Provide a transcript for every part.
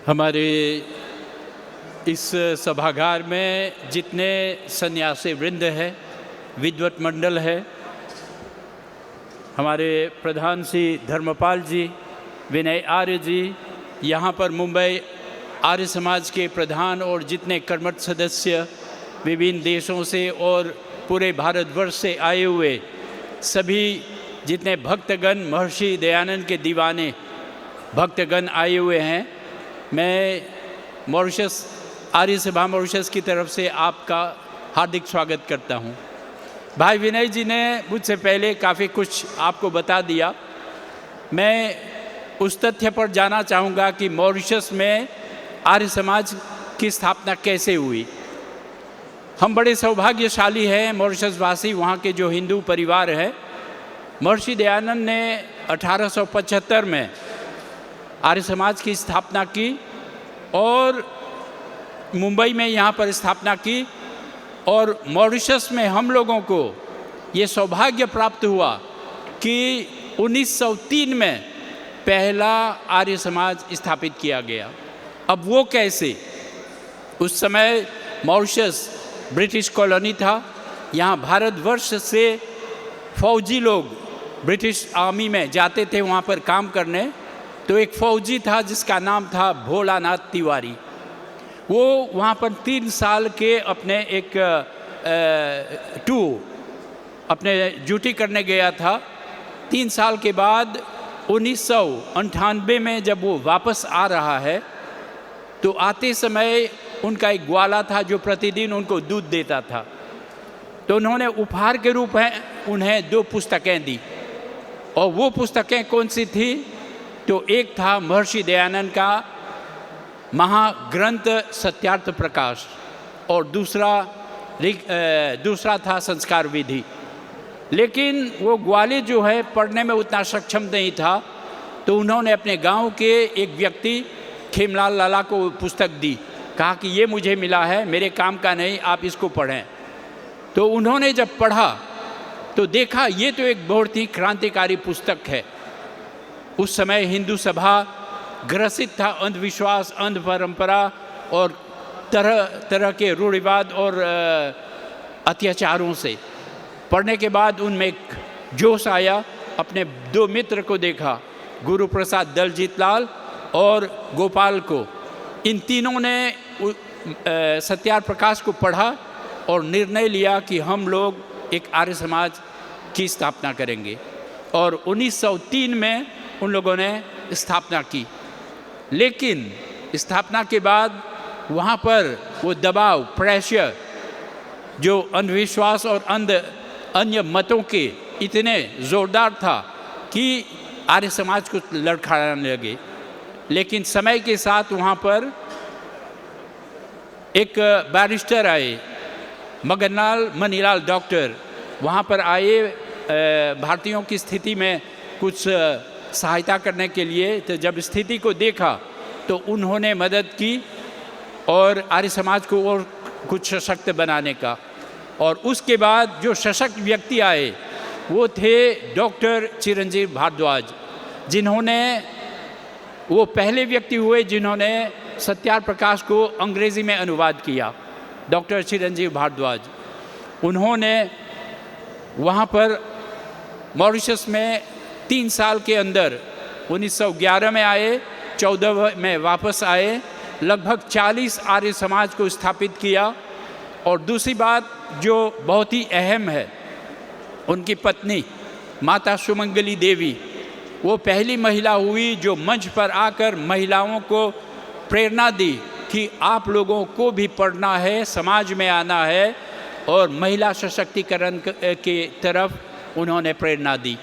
हमारे इस सभागार में जितने सन्यासी वृंद है, विद्वत मंडल है, हमारे प्रधान श्री धर्मपाल जी, विनय आर्य जी, यहाँ पर मुंबई आर्य समाज के प्रधान और जितने कर्मठ सदस्य विभिन्न देशों से और पूरे भारतवर्ष से आए हुए सभी जितने भक्तगण, महर्षि दयानंद के दीवाने भक्तगण आए हुए हैं, मैं मॉरिशस आर्य सभा मॉरिशस की तरफ से आपका हार्दिक स्वागत करता हूं। भाई विनय जी ने मुझसे पहले काफ़ी कुछ आपको बता दिया। मैं उस तथ्य पर जाना चाहूँगा कि मॉरिशस में आर्य समाज की स्थापना कैसे हुई। हम बड़े सौभाग्यशाली हैं मॉरिशस वासी, वहाँ के जो हिंदू परिवार है। महर्षि दयानंद ने 1875 में आर्य समाज की स्थापना की और मुंबई में यहाँ पर स्थापना की, और मॉरिशस में हम लोगों को ये सौभाग्य प्राप्त हुआ कि 1903 में पहला आर्य समाज स्थापित किया गया। अब वो कैसे? उस समय मॉरिशस ब्रिटिश कॉलोनी था। यहाँ भारतवर्ष से फौजी लोग ब्रिटिश आर्मी में जाते थे वहाँ पर काम करने। तो एक फौजी था जिसका नाम था भोलानाथ तिवारी। वो वहाँ पर 3 साल के अपने एक अपने ड्यूटी करने गया था। 3 साल के बाद 1998 में जब वो वापस आ रहा है तो आते समय उनका एक ग्वाला था जो प्रतिदिन उनको दूध देता था। तो उन्होंने उपहार के रूप में उन्हें 2 पुस्तकें दी, और वो पुस्तकें कौन सी थी? तो एक था महर्षि दयानंद का महाग्रंथ सत्यार्थ प्रकाश, और दूसरा था संस्कार विधि। लेकिन वो ग्वाले जो है पढ़ने में उतना सक्षम नहीं था, तो उन्होंने अपने गांव के एक व्यक्ति खेमलाल लाला को पुस्तक दी, कहा कि ये मुझे मिला है, मेरे काम का नहीं, आप इसको पढ़ें। तो उन्होंने जब पढ़ा तो देखा ये तो एक बहुत ही क्रांतिकारी पुस्तक है। उस समय हिंदू सभा ग्रसित था अंधविश्वास, अंध परंपरा और तरह तरह के रूढ़िवाद और अत्याचारों से। पढ़ने के बाद उनमें एक जोश आया। अपने 2 मित्र को देखा, गुरु प्रसाद दलजीत लाल और गोपाल को। इन तीनों ने सत्यार्थ प्रकाश को पढ़ा और निर्णय लिया कि हम लोग एक आर्य समाज की स्थापना करेंगे, और 1903 में उन लोगों ने स्थापना की। लेकिन स्थापना के बाद वहाँ पर वो दबाव, प्रेशर, जो अंधविश्वास और अन्य मतों के इतने ज़ोरदार था कि आर्य समाज को लड़खड़ाने लगे। लेकिन समय के साथ वहाँ पर एक बैरिस्टर आए, मगनलाल मनीलाल डॉक्टर, वहाँ पर आए भारतीयों की स्थिति में कुछ सहायता करने के लिए। तो जब स्थिति को देखा तो उन्होंने मदद की और आर्य समाज को और कुछ सशक्त बनाने का। और उसके बाद जो सशक्त व्यक्ति आए वो थे डॉक्टर चिरंजीव भारद्वाज, जिन्होंने, वो पहले व्यक्ति हुए जिन्होंने सत्यार्थ प्रकाश को अंग्रेज़ी में अनुवाद किया। डॉक्टर चिरंजीव भारद्वाज, उन्होंने वहाँ पर मॉरिशस में 3 साल के अंदर 1911 में आए, 14 में वापस आए, लगभग 40 आर्य समाज को स्थापित किया। और दूसरी बात जो बहुत ही अहम है, उनकी पत्नी माता सुमंगली देवी, वो पहली महिला हुई जो मंच पर आकर महिलाओं को प्रेरणा दी कि आप लोगों को भी पढ़ना है, समाज में आना है, और महिला सशक्तिकरण की तरफ उन्होंने प्रेरणा दी।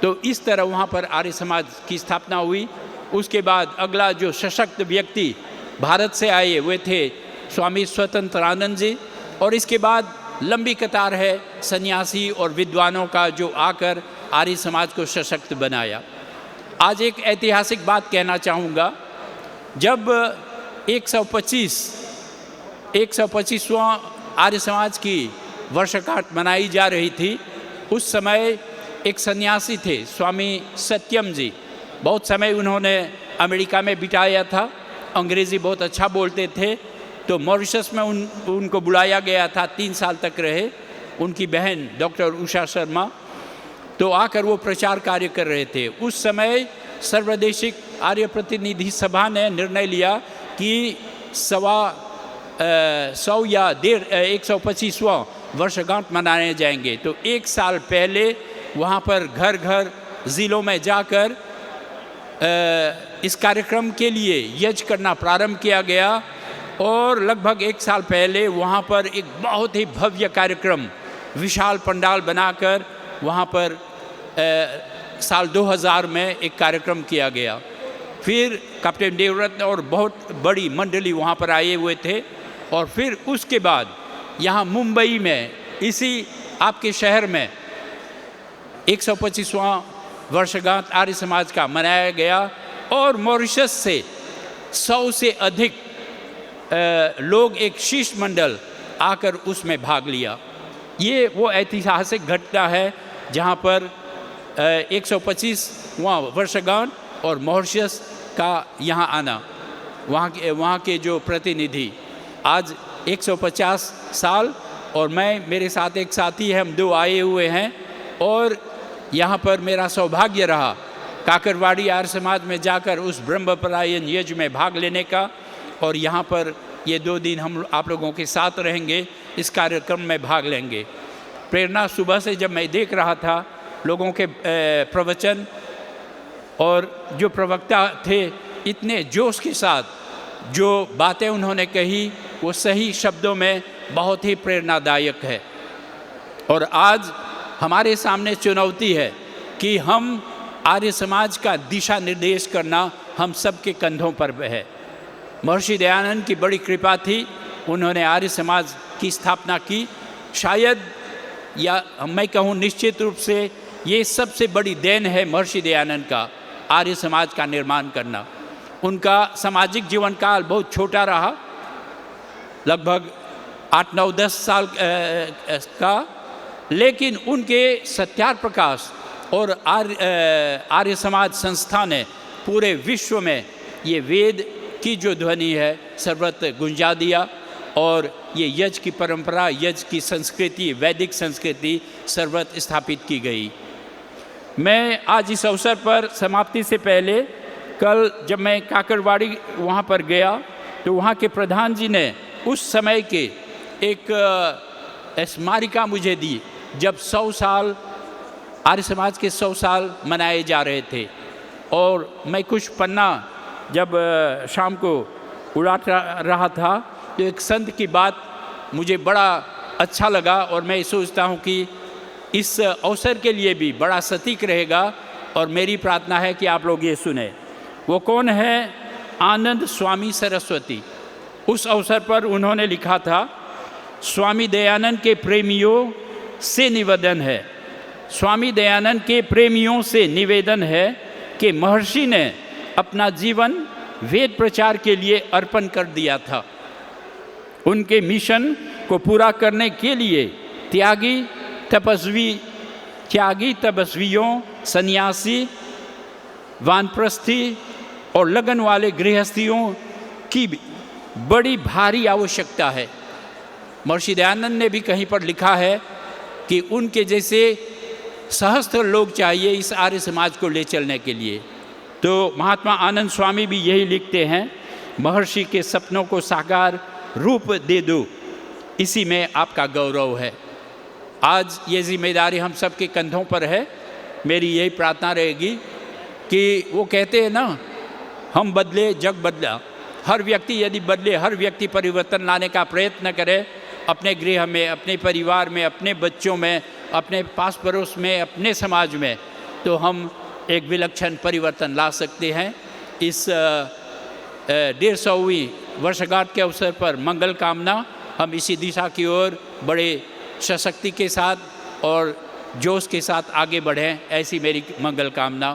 तो इस तरह वहाँ पर आर्य समाज की स्थापना हुई। उसके बाद अगला जो सशक्त व्यक्ति भारत से आए वे थे स्वामी स्वतंत्रानंद जी, और इसके बाद लंबी कतार है सन्यासी और विद्वानों का जो आकर आर्य समाज को सशक्त बनाया। आज एक ऐतिहासिक बात कहना चाहूँगा। जब 125वां आर्य समाज की वर्षगांठ मनाई जा रही थी, उस समय एक सन्यासी थे स्वामी सत्यम जी। बहुत समय उन्होंने अमेरिका में बिताया था, अंग्रेज़ी बहुत अच्छा बोलते थे, तो मॉरिशस में उनको बुलाया गया था, 3 साल तक रहे। उनकी बहन डॉक्टर उषा शर्मा तो आकर वो प्रचार कार्य कर रहे थे। उस समय सर्वदेशिक आर्य प्रतिनिधि सभा ने निर्णय लिया कि 100 या 125वां वर्षगांठ मनाए जाएंगे। तो 1 साल पहले वहाँ पर घर घर ज़िलों में जाकर इस कार्यक्रम के लिए यज्ञ करना प्रारंभ किया गया और लगभग 1 साल पहले वहाँ पर एक बहुत ही भव्य कार्यक्रम, विशाल पंडाल बनाकर वहाँ पर साल 2000 में एक कार्यक्रम किया गया। फिर कैप्टन देवरत्न और बहुत बड़ी मंडली वहाँ पर आए हुए थे और फिर उसके बाद यहाँ मुंबई में इसी आपके शहर में 125वां वर्षगांठ आर्य समाज का मनाया गया और मॉरिशस से 100 से अधिक लोग, एक शीर्ष मंडल आकर उसमें भाग लिया। ये वो ऐतिहासिक घटना है जहाँ पर 125वां वर्षगांठ और मॉरिशस का यहाँ आना, वहाँ के जो प्रतिनिधि आज 150 साल और मैं, मेरे साथ एक साथी है, हम 2 आए हुए हैं और यहाँ पर मेरा सौभाग्य रहा काकरवाड़ी आर्य समाज में जाकर उस ब्रह्मपरायण यज्ञ में भाग लेने का। और यहाँ पर ये 2 दिन हम आप लोगों के साथ रहेंगे, इस कार्यक्रम में भाग लेंगे। प्रेरणा सुबह से जब मैं देख रहा था लोगों के प्रवचन और जो प्रवक्ता थे, इतने जोश के साथ जो बातें उन्होंने कही वो सही शब्दों में बहुत ही प्रेरणादायक है। और आज हमारे सामने चुनौती है कि हम आर्य समाज का दिशा निर्देश करना हम सबके कंधों पर है। महर्षि दयानंद की बड़ी कृपा थी, उन्होंने आर्य समाज की स्थापना की। शायद या मैं कहूँ निश्चित रूप से ये सबसे बड़ी देन है महर्षि दयानंद का, आर्य समाज का निर्माण करना। उनका सामाजिक जीवन काल बहुत छोटा रहा, लगभग 8, 9, 10 साल का, लेकिन उनके सत्यार प्रकाश और आर्य समाज संस्था ने पूरे विश्व में ये वेद की जो ध्वनि है सर्वत्र गुंजा दिया और ये यज्ञ की परंपरा, यज्ञ की संस्कृति, वैदिक संस्कृति सर्वत्र स्थापित की गई। मैं आज इस अवसर पर समाप्ति से पहले, कल जब मैं काकरवाड़ी वहाँ पर गया तो वहाँ के प्रधान जी ने उस समय के एक स्मारिका मुझे दी जब 100 साल आर्य समाज के 100 साल मनाए जा रहे थे। और मैं कुछ पन्ना जब शाम को उड़ाट रहा था तो एक संत की बात मुझे बड़ा अच्छा लगा और मैं सोचता हूँ कि इस अवसर के लिए भी बड़ा सटीक रहेगा और मेरी प्रार्थना है कि आप लोग ये सुने। वो कौन है? आनंद स्वामी सरस्वती। उस अवसर पर उन्होंने लिखा था, स्वामी दयानंद के प्रेमियों से निवेदन है, स्वामी दयानंद के प्रेमियों से निवेदन है कि महर्षि ने अपना जीवन वेद प्रचार के लिए अर्पण कर दिया था। उनके मिशन को पूरा करने के लिए त्यागी तपस्वियों, सन्यासी, वानप्रस्थी और लगन वाले गृहस्थियों की बड़ी भारी आवश्यकता है। महर्षि दयानंद ने भी कहीं पर लिखा है कि उनके जैसे सहस्त्र लोग चाहिए इस आर्य समाज को ले चलने के लिए। तो महात्मा आनंद स्वामी भी यही लिखते हैं, महर्षि के सपनों को साकार रूप दे दो, इसी में आपका गौरव है। आज ये जिम्मेदारी हम सबके कंधों पर है। मेरी यही प्रार्थना रहेगी कि वो कहते हैं ना, हम बदले जग बदला। हर व्यक्ति यदि बदले, हर व्यक्ति परिवर्तन लाने का प्रयत्न करे अपने गृह में, अपने परिवार में, अपने बच्चों में, अपने पास पड़ोस में, अपने समाज में, तो हम एक विलक्षण परिवर्तन ला सकते हैं। इस 150वीं वर्षगांठ के अवसर पर मंगल कामना, हम इसी दिशा की ओर बड़े सशक्ति के साथ और जोश के साथ आगे बढ़ें, ऐसी मेरी मंगल कामना।